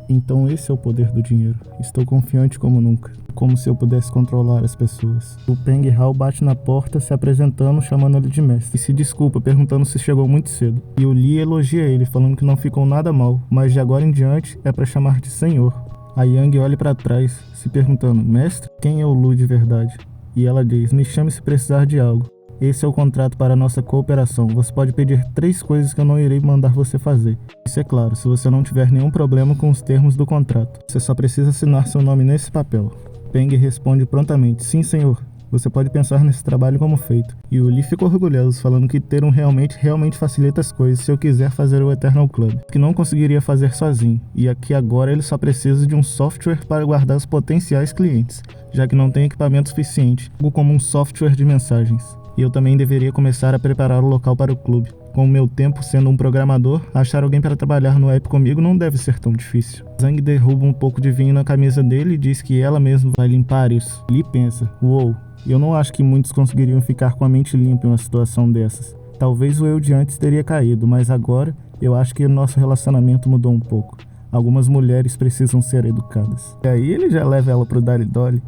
Então esse é o poder do dinheiro. Estou confiante como nunca. Como se eu pudesse controlar as pessoas. O Peng Hao bate na porta, se apresentando, chamando ele de mestre. E se desculpa, perguntando se chegou muito cedo. E o Li elogia ele, falando que não ficou nada mal, mas de agora em diante é para chamar de senhor. A Yang olha para trás, se perguntando, mestre, quem é o Lu de verdade? E ela diz, me chame se precisar de algo. Esse é o contrato para a nossa cooperação. Você pode pedir 3 coisas que eu não irei mandar você fazer. Isso é claro, se você não tiver nenhum problema com os termos do contrato. Você só precisa assinar seu nome nesse papel. Peng responde prontamente, sim senhor. Você pode pensar nesse trabalho como feito. E o Li ficou orgulhoso, falando que ter um realmente facilita as coisas se eu quiser fazer o Eternal Club, que não conseguiria fazer sozinho. E aqui agora ele só precisa de um software para guardar os potenciais clientes, já que não tem equipamento suficiente, algo como um software de mensagens. E eu também deveria começar a preparar o local para o clube. Com o meu tempo sendo um programador, achar alguém para trabalhar no app comigo não deve ser tão difícil. Zhang derruba um pouco de vinho na camisa dele e diz que ela mesma vai limpar isso. Li pensa, uou, eu não acho que muitos conseguiriam ficar com a mente limpa em uma situação dessas. Talvez o eu de antes teria caído, mas agora eu acho que o nosso relacionamento mudou um pouco. Algumas mulheres precisam ser educadas. E aí ele já leva ela pro Dali Dolly.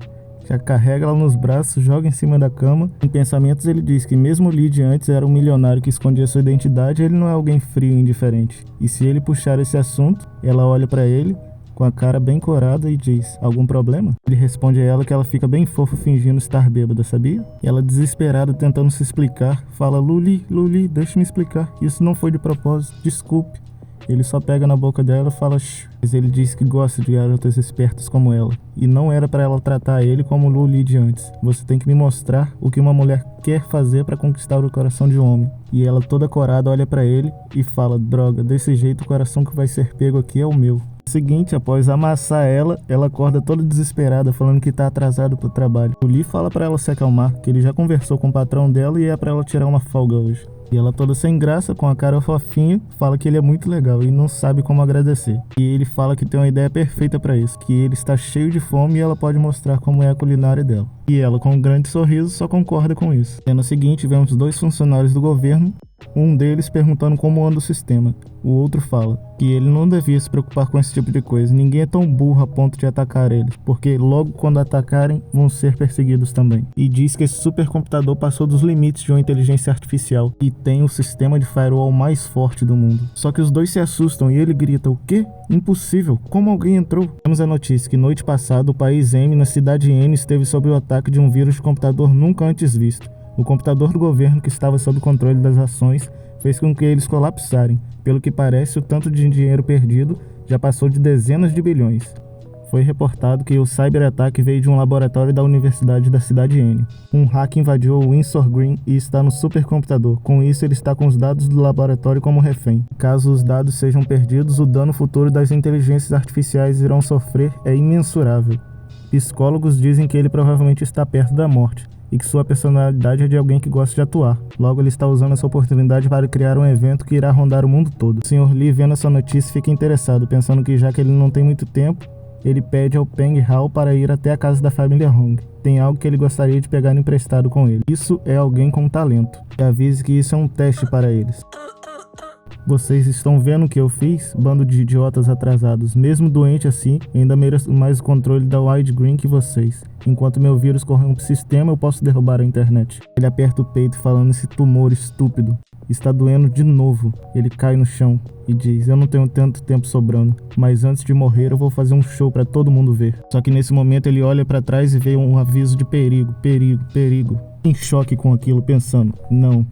Já carrega ela nos braços, joga em cima da cama. Em pensamentos ele diz que mesmo Lee de antes era um milionário que escondia sua identidade, ele não é alguém frio e indiferente. E se ele puxar esse assunto, ela olha pra ele com a cara bem corada e diz, algum problema? Ele responde a ela que ela fica bem fofa fingindo estar bêbada, sabia? E ela desesperada tentando se explicar, fala, Luli, deixa-me explicar, isso não foi de propósito, desculpe. Ele só pega na boca dela e fala shh, mas ele diz que gosta de garotas espertas como ela. E não era pra ela tratar ele como Luli de antes. Você tem que me mostrar o que uma mulher quer fazer pra conquistar o coração de um homem. E ela toda corada olha pra ele e fala, droga, desse jeito o coração que vai ser pego aqui é o meu. No seguinte, após amassar ela acorda toda desesperada, falando que tá atrasado pro trabalho. O Lee fala pra ela se acalmar, que ele já conversou com o patrão dela e é pra ela tirar uma folga hoje. E ela toda sem graça, com a cara fofinha, fala que ele é muito legal e não sabe como agradecer. E ele fala que tem uma ideia perfeita pra isso, que ele está cheio de fome e ela pode mostrar como é a culinária dela. E ela, com um grande sorriso, só concorda com isso. Na cena seguinte, vemos 2 funcionários do governo, um deles perguntando como anda o sistema. O outro fala que ele não devia se preocupar com esse tipo de coisa. Ninguém é tão burro a ponto de atacar eles, porque logo quando atacarem, vão ser perseguidos também. E diz que esse supercomputador passou dos limites de uma inteligência artificial e tem o sistema de firewall mais forte do mundo. Só que os 2 se assustam e ele grita, o quê? Impossível, como alguém entrou? Temos a notícia que noite passada o país M, na cidade N, esteve sob o ataque de um vírus de computador nunca antes visto. O computador do governo, que estava sob o controle das ações, fez com que eles colapsarem. Pelo que parece, o tanto de dinheiro perdido já passou de dezenas de bilhões. Foi reportado que o cyberataque veio de um laboratório da Universidade da Cidade N. Um hack invadiu o Windsor Green e está no supercomputador. Com isso, ele está com os dados do laboratório como refém. Caso os dados sejam perdidos, o dano futuro das inteligências artificiais irão sofrer é imensurável. Psicólogos dizem que ele provavelmente está perto da morte e que sua personalidade é de alguém que gosta de atuar. Logo, ele está usando essa oportunidade para criar um evento que irá rondar o mundo todo. O Sr. Lee, vendo essa notícia, fica interessado, pensando que já que ele não tem muito tempo, ele pede ao Peng Hao para ir até a casa da família Hong. Tem algo que ele gostaria de pegar emprestado com ele. Isso é alguém com talento. E avise que isso é um teste para eles. Vocês estão vendo o que eu fiz? Bando de idiotas atrasados. Mesmo doente assim, ainda mereço mais o controle da Widescreen que vocês. Enquanto meu vírus corrompe o sistema, eu posso derrubar a internet. Ele aperta o peito falando esse tumor estúpido. Está doendo de novo. Ele cai no chão e diz, eu não tenho tanto tempo sobrando, mas antes de morrer eu vou fazer um show para todo mundo ver. Só que nesse momento ele olha para trás e vê um aviso de perigo, perigo, perigo. Em choque com aquilo, pensando, não.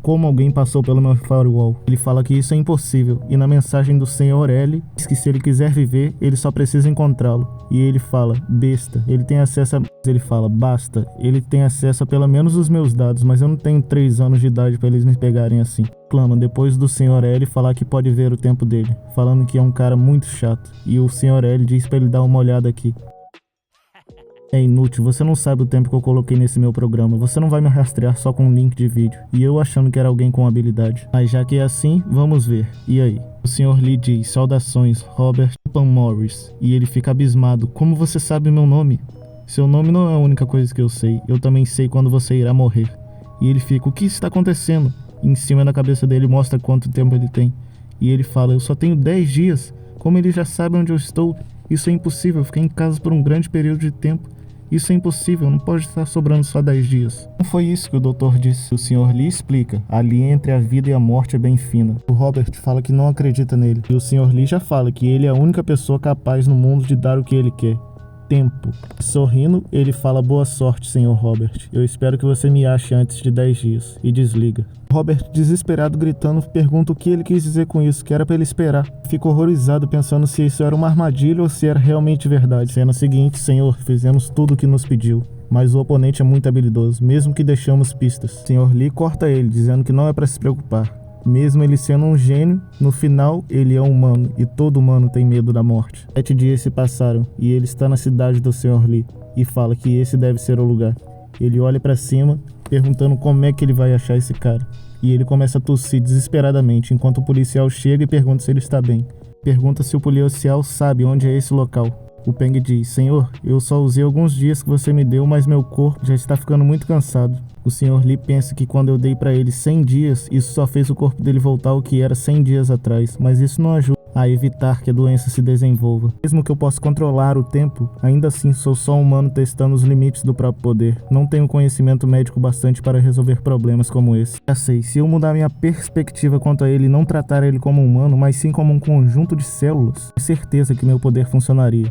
Como alguém passou pelo meu firewall? Ele fala que isso é impossível, e na mensagem do Sr. L, diz que se ele quiser viver, ele só precisa encontrá-lo. E ele fala, besta, ele tem acesso a... Ele fala, basta, ele tem acesso a pelo menos os meus dados, mas eu não tenho 3 anos de idade para eles me pegarem assim. Clama, depois do Sr. L falar que pode ver o tempo dele, falando que é um cara muito chato. E o Sr. L diz para ele dar uma olhada aqui. É inútil, você não sabe o tempo que eu coloquei nesse meu programa. Você não vai me rastrear só com um link de vídeo. E eu achando que era alguém com habilidade. Mas já que é assim, vamos ver. E aí? O Sr. Lee diz, saudações, Robert Pan Morris. E ele fica abismado. Como você sabe meu nome? Seu nome não é a única coisa que eu sei. Eu também sei quando você irá morrer. E ele fica, o que está acontecendo? E em cima da cabeça dele mostra quanto tempo ele tem. E ele fala, eu só tenho 10 dias. Como ele já sabe onde eu estou, isso é impossível. Eu fiquei em casa por um grande período de tempo. Isso é impossível, não pode estar sobrando só 10 dias. Não foi isso que o doutor disse. O Sr. Lee explica. A linha entre a vida e a morte é bem fina. O Robert fala que não acredita nele. E o Sr. Lee já fala que ele é a única pessoa capaz no mundo de dar o que ele quer. Tempo. Sorrindo, ele fala: boa sorte, Sr. Robert. Eu espero que você me ache antes de 10 dias. E desliga. Robert, desesperado, gritando, pergunta o que ele quis dizer com isso, que era pra ele esperar. Fica horrorizado pensando se isso era uma armadilha ou se era realmente verdade. Cena seguinte: Senhor, fizemos tudo o que nos pediu. Mas o oponente é muito habilidoso, mesmo que deixamos pistas. Sr. Lee corta ele, dizendo que não é pra se preocupar. Mesmo ele sendo um gênio, no final ele é um humano, e todo humano tem medo da morte. 7 dias se passaram, e ele está na cidade do Sr. Lee, e fala que esse deve ser o lugar. Ele olha pra cima, perguntando como é que ele vai achar esse cara. E ele começa a tossir desesperadamente, enquanto o policial chega e pergunta se ele está bem. Pergunta se o policial sabe onde é esse local. O Peng diz: Senhor, eu só usei alguns dias que você me deu, mas meu corpo já está ficando muito cansado. O Sr. Lee pensa que quando eu dei pra ele 100 dias, isso só fez o corpo dele voltar ao que era 100 dias atrás, mas isso não ajuda a evitar que a doença se desenvolva. Mesmo que eu possa controlar o tempo, ainda assim sou só um humano testando os limites do próprio poder. Não tenho conhecimento médico bastante para resolver problemas como esse. Já sei, se eu mudar minha perspectiva quanto a ele e não tratar ele como um humano, mas sim como um conjunto de células, tenho certeza que meu poder funcionaria.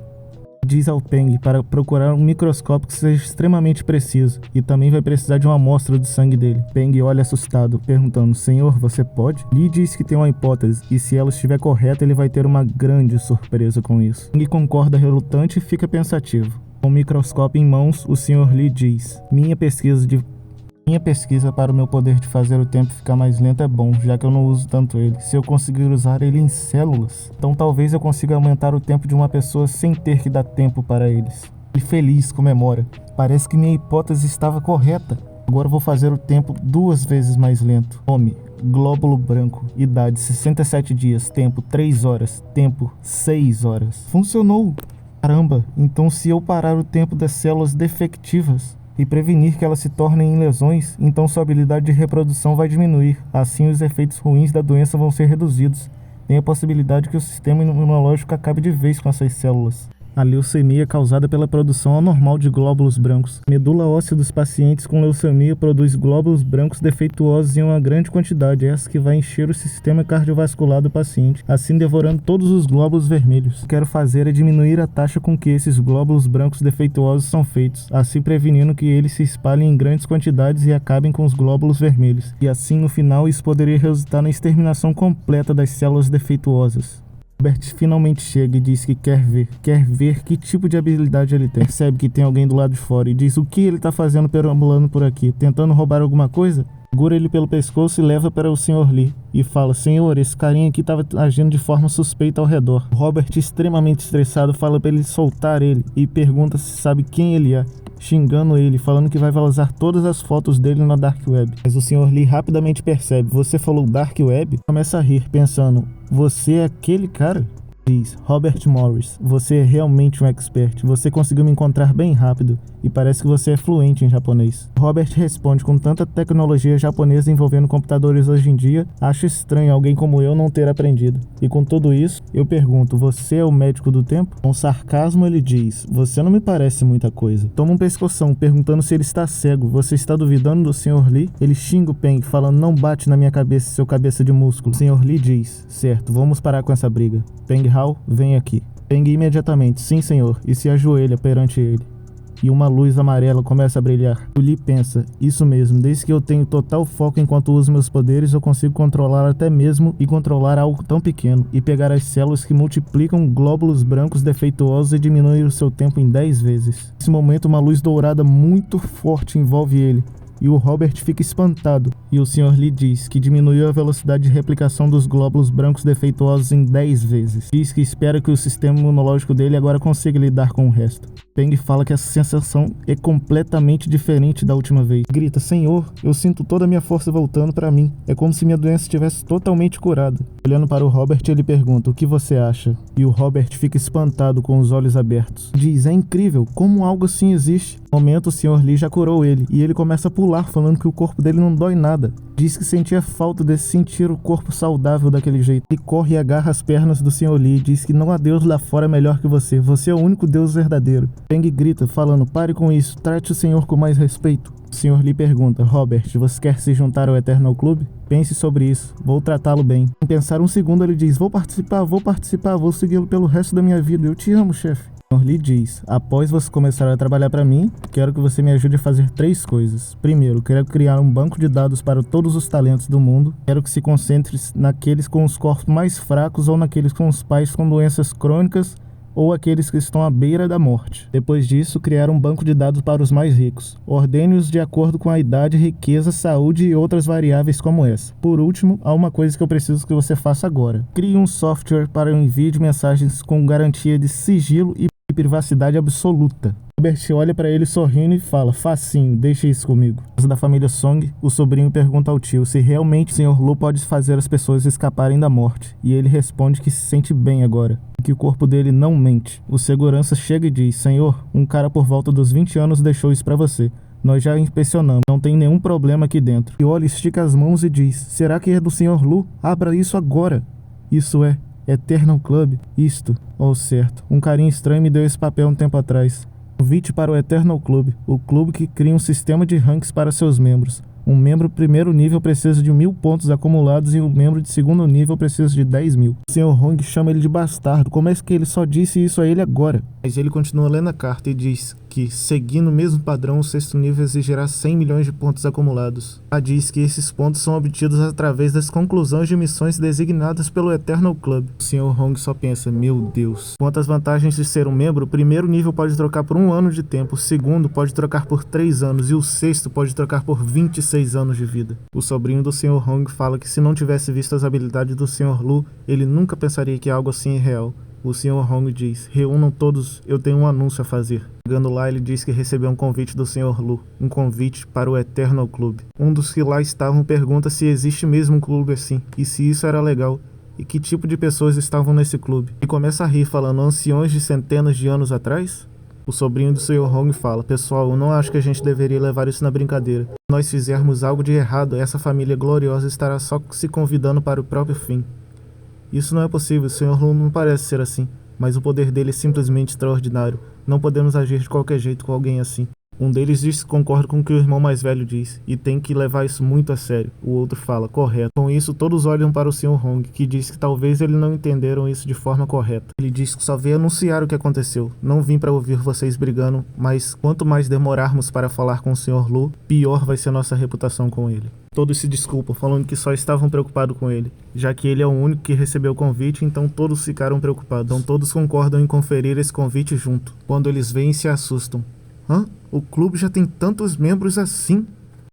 Diz ao Peng para procurar um microscópio que seja extremamente preciso, e também vai precisar de uma amostra de sangue dele. Peng olha assustado, perguntando: Senhor, você pode? Lee diz que tem uma hipótese, e se ela estiver correta ele vai ter uma grande surpresa com isso. Peng concorda relutante e fica pensativo. Com o microscópio em mãos, o Sr. Lee diz: Minha pesquisa para o meu poder de fazer o tempo ficar mais lento é bom, já que eu não uso tanto ele. Se eu conseguir usar ele em células, então talvez eu consiga aumentar o tempo de uma pessoa sem ter que dar tempo para eles. Ele feliz comemora. Parece que minha hipótese estava correta. Agora vou fazer o tempo 2 vezes mais lento. Nome: glóbulo branco. Idade: 67 dias. Tempo: 3 horas. Tempo: 6 horas. Funcionou! Caramba, então se eu parar o tempo das células defectivas e prevenir que elas se tornem em lesões, então sua habilidade de reprodução vai diminuir. Assim, os efeitos ruins da doença vão ser reduzidos. Tem a possibilidade que o sistema imunológico acabe de vez com essas células. A leucemia é causada pela produção anormal de glóbulos brancos. A medula óssea dos pacientes com leucemia produz glóbulos brancos defeituosos em uma grande quantidade, essa que vai encher o sistema cardiovascular do paciente, assim devorando todos os glóbulos vermelhos. O que quero fazer é diminuir a taxa com que esses glóbulos brancos defeituosos são feitos, assim prevenindo que eles se espalhem em grandes quantidades e acabem com os glóbulos vermelhos. E assim, no final, isso poderia resultar na exterminação completa das células defeituosas. Robert finalmente chega e diz que quer ver que tipo de habilidade ele tem. Percebe que tem alguém do lado de fora e diz o que ele está fazendo perambulando por aqui, tentando roubar alguma coisa? Segura ele pelo pescoço e leva para o Sr. Lee e fala: Senhor, esse carinha aqui estava agindo de forma suspeita ao redor. Robert, extremamente estressado, fala para ele soltar ele e pergunta se sabe quem ele é, xingando ele, falando que vai vazar todas as fotos dele na Dark Web. Mas o Sr. Lee rapidamente percebe: você falou Dark Web? Começa a rir, pensando: você é aquele cara? Diz: Robert Morris, você é realmente um expert. Você conseguiu me encontrar bem rápido e parece que você é fluente em japonês. Robert responde: com tanta tecnologia japonesa envolvendo computadores hoje em dia, acho estranho alguém como eu não ter aprendido. E com tudo isso, eu pergunto: você é o médico do tempo? Com sarcasmo ele diz: você não me parece muita coisa. Toma um pescoção, perguntando se ele está cego. Você está duvidando do Sr. Lee? Ele xinga o Peng, falando: não bate na minha cabeça, seu cabeça de músculo. O Sr. Lee diz: certo, vamos parar com essa briga. Peng Hao, vem aqui. Peng imediatamente: sim, senhor, e se ajoelha perante ele. E uma luz amarela começa a brilhar. O Lee pensa: isso mesmo, desde que eu tenho total foco enquanto uso meus poderes, eu consigo controlar até mesmo e controlar algo tão pequeno, e pegar as células que multiplicam glóbulos brancos defeituosos e diminuir o seu tempo em 10 vezes. Nesse momento, uma luz dourada muito forte envolve ele, e o Robert fica espantado, e o Sr. Lee diz que diminuiu a velocidade de replicação dos glóbulos brancos defeituosos em 10 vezes. Diz que espera que o sistema imunológico dele agora consiga lidar com o resto. Peng fala que essa sensação é completamente diferente da última vez. Grita: Senhor, eu sinto toda a minha força voltando para mim. É como se minha doença estivesse totalmente curada. Olhando para o Robert, ele pergunta: o que você acha? E o Robert fica espantado com os olhos abertos. Diz: é incrível, como algo assim existe. No momento, o Sr. Lee já curou ele, e ele começa a pular, falando que o corpo dele não dói nada. Diz que sentia falta de sentir o corpo saudável daquele jeito. Ele corre e agarra as pernas do Sr. Lee e diz que não há Deus lá fora melhor que você. Você é o único Deus verdadeiro. Peng grita, falando: pare com isso, trate o Senhor com mais respeito. O Sr. Lee pergunta: Robert, você quer se juntar ao Eternal Club? Pense sobre isso, vou tratá-lo bem. Em pensar um segundo, ele diz: vou participar, vou segui-lo pelo resto da minha vida. Eu te amo, chefe. O Sr. Lee diz: após você começar a trabalhar para mim, quero que você me ajude a fazer 3 coisas. Primeiro, quero criar um banco de dados para todos os talentos do mundo. Quero que se concentre naqueles com os corpos mais fracos ou naqueles com os pais com doenças crônicas ou aqueles que estão à beira da morte. Depois disso, criar um banco de dados para os mais ricos. Ordene-os de acordo com a idade, riqueza, saúde e outras variáveis como essa. Por último, há uma coisa que eu preciso que você faça agora. Crie um software para o envio de mensagens com garantia de sigilo e privacidade absoluta. Robert olha para ele sorrindo e fala: facinho, deixa isso comigo. Na casa da família Song, o sobrinho pergunta ao tio se realmente o Sr. Lu pode fazer as pessoas escaparem da morte, e ele responde que se sente bem agora, que o corpo dele não mente. O segurança chega e diz: Senhor, um cara por volta dos 20 anos deixou isso para você. Nós já inspecionamos, não tem nenhum problema aqui dentro. E olha, estica as mãos e diz: será que é do Sr. Lu? Abra isso agora. Isso é Eternal Club. Isto, ao certo. Um carinha estranho me deu esse papel um tempo atrás. Convite para o Eternal Club, o clube que cria um sistema de ranks para seus membros. Um membro primeiro nível precisa de 1000 pontos acumulados e um membro de segundo nível precisa de 10.000. O Sr. Hong chama ele de bastardo. Como é que ele só disse isso a ele agora? Mas ele continua lendo a carta e diz que, seguindo o mesmo padrão, o sexto nível exigirá 100 milhões de pontos acumulados. Ela diz que esses pontos são obtidos através das conclusões de missões designadas pelo Eternal Club. O Sr. Hong só pensa: meu Deus. Quanto às vantagens de ser um membro, o primeiro nível pode trocar por 1 ano de tempo, o segundo pode trocar por 3 anos e o sexto pode trocar por 26 anos de vida. O sobrinho do Sr. Hong fala que se não tivesse visto as habilidades do Sr. Lu, ele nunca pensaria que algo assim é real. O Sr. Hong diz: reúnam todos, eu tenho um anúncio a fazer. Chegando lá, ele diz que recebeu um convite do Sr. Lu, um convite para o Eternal Club. Um dos que lá estavam pergunta se existe mesmo um clube assim, e se isso era legal, e que tipo de pessoas estavam nesse clube. E começa a rir, falando: anciões de centenas de anos atrás? O sobrinho do Sr. Hong fala: pessoal, eu não acho que a gente deveria levar isso na brincadeira. Se nós fizermos algo de errado, essa família gloriosa estará só se convidando para o próprio fim. Isso não é possível, o Sr. Lu não parece ser assim, mas o poder dele é simplesmente extraordinário. Não podemos agir de qualquer jeito com alguém assim. Um deles diz que concorda com o que o irmão mais velho diz, e tem que levar isso muito a sério. O outro fala: correto. Com isso, todos olham para o Sr. Hong, que diz que talvez eles não entenderam isso de forma correta. Ele diz que só veio anunciar o que aconteceu. Não vim para ouvir vocês brigando, mas quanto mais demorarmos para falar com o Sr. Lu, pior vai ser nossa reputação com ele. Todos se desculpam, falando que só estavam preocupados com ele, já que ele é o único que recebeu o convite, então todos ficaram preocupados. Então todos concordam em conferir esse convite junto. Quando eles veem, se assustam. Hã? O clube já tem tantos membros assim?